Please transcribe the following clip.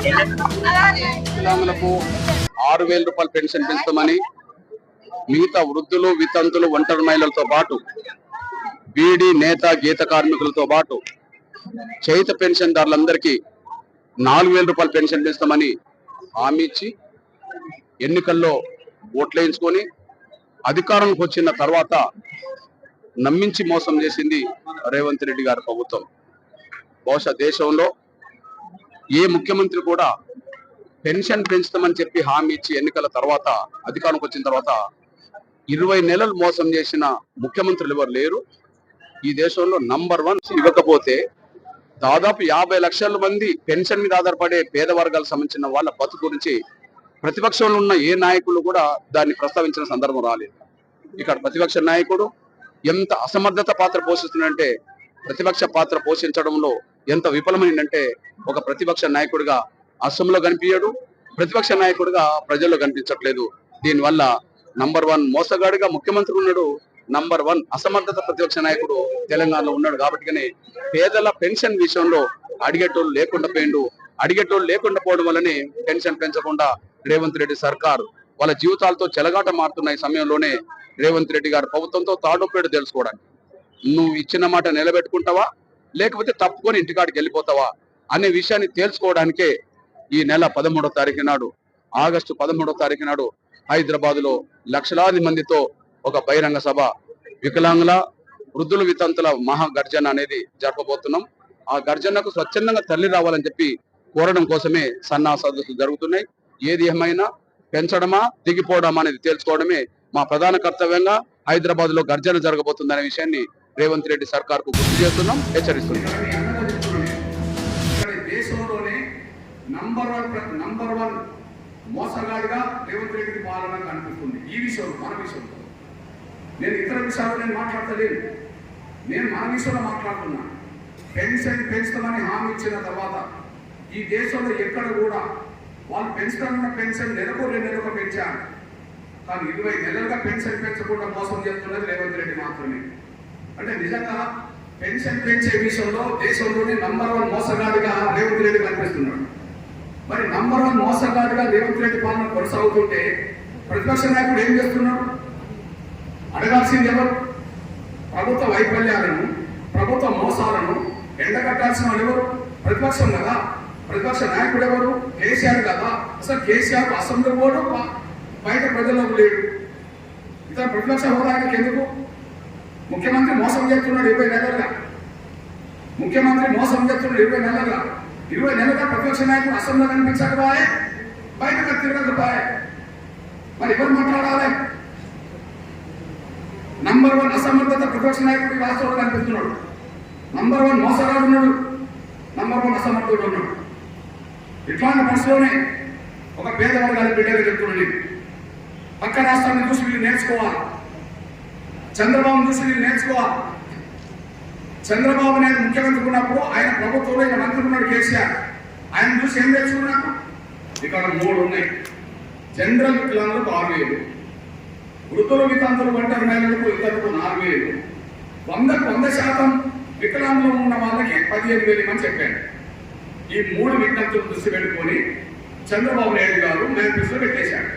వికలాంగులకు 6,000 రూపాయలు పెన్షన్ పెంచుతామని, మిగతా వృద్ధులు, వితంతులు, ఒంటరి మహిళలతో పాటు బీడీ, నేత, గీత కార్మికులతో పాటు చేత పెన్షన్దారులందరికీ 4,000 రూపాయలు పెన్షన్ పెంచుతామని హామీ ఇచ్చి ఎన్నికల్లో ఓట్లేయించుకొని అధికారంలోకి వచ్చిన తర్వాత నమ్మించి మోసం చేసింది రేవంత్ రెడ్డి గారి ప్రభుత్వం. బహుశా దేశంలో ఏ ముఖ్యమంత్రి కూడా పెన్షన్ పెంచుతామని చెప్పి హామీ ఇచ్చి ఎన్నికల తర్వాత అధికారంలోకి వచ్చిన తర్వాత 20 నెలలు మోసం చేసిన ముఖ్యమంత్రులు ఎవరు లేరు. ఈ దేశంలో నంబర్ 1 ఇవ్వకపోతే దాదాపు 50 లక్షల మంది పెన్షన్ మీద ఆధారపడే పేద వర్గాలకు సంబంధించిన వాళ్ళ బతుకు గురించి ప్రతిపక్షంలో ఉన్న ఏ నాయకులు కూడా దాన్ని ప్రస్తావించిన సందర్భం రాలేదు. ఇక్కడ ప్రతిపక్ష నాయకుడు ఎంత అసమర్థత పాత్ర పోషిస్తుందంటే, ప్రతిపక్ష పాత్ర పోషించడంలో ఎంత విఫలమైందంటే, ఒక ప్రతిపక్ష నాయకుడిగా అసెంబ్లీలో కనిపించడు, ప్రతిపక్ష నాయకుడిగా ప్రజల్లో కనిపించట్లేదు. దీనివల్ల నంబర్ 1 మోసగాడిగా ముఖ్యమంత్రి ఉన్నాడు, నంబర్ 1 అసమర్థత ప్రతిపక్ష నాయకుడు తెలంగాణలో ఉన్నాడు. కాబట్టి పేదల పెన్షన్ విషయంలో అడిగేటోళ్ళు లేకుండా పోవడం వల్లనే పెన్షన్ పెంచకుండా రేవంత్ రెడ్డి సర్కార్ వాళ్ళ జీవితాలతో చెలగాట మారుతున్న ఈ సమయంలోనే రేవంత్ రెడ్డి గారి ప్రభుత్వంతో తాడోపేడు తెలుసుకోవడానికి, నువ్వు ఇచ్చిన మాట నిలబెట్టుకుంటావా లేకపోతే తప్పుకొని ఇంటికాడికి వెళ్ళిపోతావా అనే విషయాన్ని తేల్చుకోవడానికే ఈ నెల 13వ తారీఖు నాడు, ఆగస్టు 13వ తారీఖు నాడు హైదరాబాద్ లో లక్షలాది మందితో ఒక బహిరంగ సభ, వికలాంగుల, వృద్ధుల, వితంతుల మహా గర్జన అనేది జరపబోతున్నాం. ఆ గర్జనకు స్వచ్ఛందంగా తల్లి రావాలని చెప్పి కోరడం కోసమే సన్నాహ సదస్సులు జరుగుతున్నాయి. ఏది ఏమైనా పెంచడమా దిగిపోవడమా అనేది తేల్చుకోవడమే మా ప్రధాన కర్తవ్యంగా హైదరాబాద్ లో గర్జన జరగబోతుందనే విషయాన్ని రేవంత్ రెడ్డి సర్కార్ కు గుర్తు చేస్తున్నాం, హెచ్చరిస్తున్నాం. దేశంలోనే నంబర్ 1 మోసగాడిగా రేవంత్ రెడ్డికి పాలన కనిపిస్తుంది. ఈ విషయంలో, మన విషయంలో, నేను ఇతర విషయాలు నేను మాట్లాడతలేను, నేను మన విషయంలో మాట్లాడుతున్నా. పెన్షన్ పెంచుతామని హామీ ఇచ్చిన తర్వాత ఈ దేశంలో ఎక్కడ కూడా వాళ్ళు పెంచుతున్న పెన్షన్ నెలకు 2 నెలలకు పెంచారు, కానీ 20 నెలలుగా పెన్షన్ పెంచకుండా మోసం చేస్తున్నది రేవంత్ రెడ్డి మాత్రమే. అంటే నిజంగా పెన్షన్ పెంచే విషయంలో దేశంలోనే నంబర్ 1 మోసగాడిగా రేవంత్ రెడ్డి కనిపిస్తున్నాడు. మరి నంబర్ 1 మోసగాడిగా రేవంత్ రెడ్డి పాలన కొనసాగుతుంటే ప్రతిపక్ష నాయకుడు ఏం చేస్తున్నాడు? అడగాల్సింది ఎవరు? ప్రభుత్వ వైఫల్యాలను, ప్రభుత్వ మోసాలను ఎండగట్టాల్సిన వాళ్ళు ఎవరు? ప్రతిపక్షం కదా. ప్రతిపక్ష నాయకుడు ఎవరు? కేసీఆర్ కదా. అసలు కేసీఆర్ అసెంబ్లీ కూడా బయట ప్రజలకు లేడు. ఇతర ప్రతిపక్ష హోదానికి ఎందుకు? ముఖ్యమంత్రి మోసం చేస్తున్నాడు 20 నెలలుగా. ముఖ్యమంత్రి మోసం చేస్తున్నాడు 20 నెలలుగా. 20 నెలలుగా ప్రతిపక్ష నాయకుడు అసెంబ్లీలో కనిపించకపోయే, బయటకు తిరగకపోయే. మరి ఎవరు మాట్లాడాలి? నంబర్ 1 అసమర్థత ప్రతిపక్ష నాయకుడికి రాష్ట్రంలో కనిపిస్తున్నాడు. నంబర్ 1 మోసగాడు ఉన్నాడు, నంబర్ 1 అసమర్థుడు ఉన్నాడు. ఇట్లాంటి పరిస్థితిలోనే ఒక పేద వర్గాల బిడ్డగా చెప్తున్నాడు, పక్క రాష్ట్రాన్ని చూసి వీళ్ళు నేర్చుకోవాలి, చంద్రబాబు చూసి వీళ్ళు నేర్చుకోవాలి. చంద్రబాబు నాయుడు ముఖ్యమంత్రి ఉన్నప్పుడు ఆయన ప్రభుత్వంలో ఇక మంత్రి ఉన్నాడు కేసీఆర్, ఆయన చూసి ఏం నేర్చుకున్నాడు? ఇక్కడ 3 ఉన్నాయి. జనరల్ వికలాంగులకు 6,000, వృద్ధుల, వితంతులు, ఒంటరి మహిళలకు ఇతరులకు 4,000, 100% వికలాంగులు ఉన్న వాళ్ళకి 15,000 అని చెప్పాడు. ఈ 3 విజ్ఞప్తులు దృష్టి పెట్టుకొని చంద్రబాబు నాయుడు గారు మేనిఫెస్టో పెట్టేశాడు.